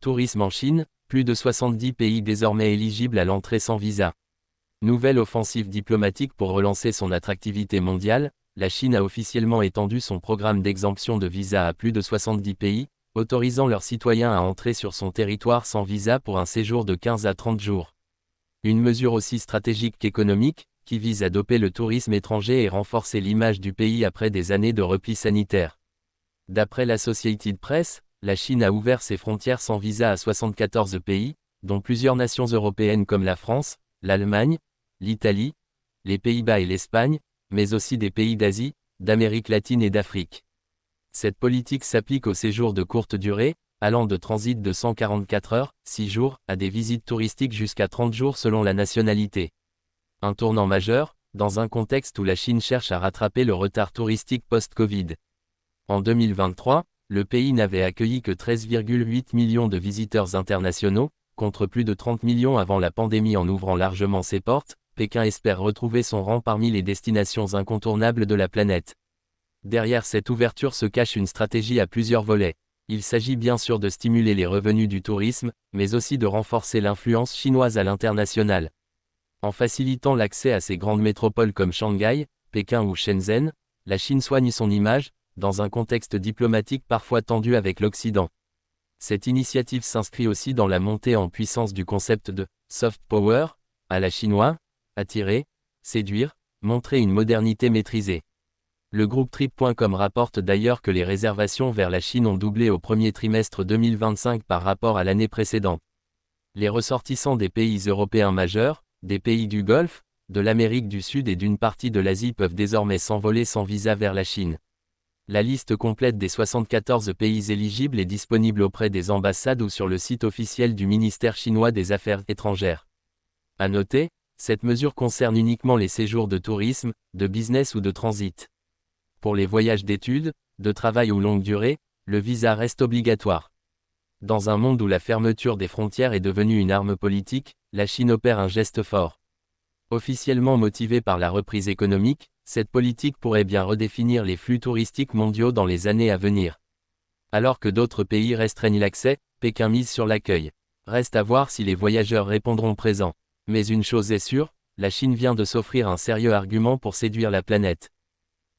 Tourisme en Chine, plus de 70 pays désormais éligibles à l'entrée sans visa. Nouvelle offensive diplomatique pour relancer son attractivité mondiale, la Chine a officiellement étendu son programme d'exemption de visa à plus de 70 pays, autorisant leurs citoyens à entrer sur son territoire sans visa pour un séjour de 15 à 30 jours. Une mesure aussi stratégique qu'économique, qui vise à doper le tourisme étranger et renforcer l'image du pays après des années de repli sanitaire. D'après l'Associated Press, la Chine a ouvert ses frontières sans visa à 74 pays, dont plusieurs nations européennes comme la France, l'Allemagne, l'Italie, les Pays-Bas et l'Espagne, mais aussi des pays d'Asie, d'Amérique latine et d'Afrique. Cette politique s'applique aux séjours de courte durée, allant de transit de 144 heures, 6 jours, à des visites touristiques jusqu'à 30 jours selon la nationalité. Un tournant majeur, dans un contexte où la Chine cherche à rattraper le retard touristique post-Covid. En 2023, le pays n'avait accueilli que 13,8 millions de visiteurs internationaux, contre plus de 30 millions avant la pandémie. En ouvrant largement ses portes, Pékin espère retrouver son rang parmi les destinations incontournables de la planète. Derrière cette ouverture se cache une stratégie à plusieurs volets. Il s'agit bien sûr de stimuler les revenus du tourisme, mais aussi de renforcer l'influence chinoise à l'international. En facilitant l'accès à ces grandes métropoles comme Shanghai, Pékin ou Shenzhen, la Chine soigne son image, dans un contexte diplomatique parfois tendu avec l'Occident. Cette initiative s'inscrit aussi dans la montée en puissance du concept de « soft power », à la chinoise, attirer, séduire, montrer une modernité maîtrisée. Le groupe Trip.com rapporte d'ailleurs que les réservations vers la Chine ont doublé au premier trimestre 2025 par rapport à l'année précédente. Les ressortissants des pays européens majeurs, des pays du Golfe, de l'Amérique du Sud et d'une partie de l'Asie peuvent désormais s'envoler sans visa vers la Chine. La liste complète des 74 pays éligibles est disponible auprès des ambassades ou sur le site officiel du ministère chinois des Affaires étrangères. À noter, cette mesure concerne uniquement les séjours de tourisme, de business ou de transit. Pour les voyages d'études, de travail ou longue durée, le visa reste obligatoire. Dans un monde où la fermeture des frontières est devenue une arme politique, la Chine opère un geste fort. Officiellement motivée par la reprise économique, cette politique pourrait bien redéfinir les flux touristiques mondiaux dans les années à venir. Alors que d'autres pays restreignent l'accès, Pékin mise sur l'accueil. Reste à voir si les voyageurs répondront présents. Mais une chose est sûre, la Chine vient de s'offrir un sérieux argument pour séduire la planète.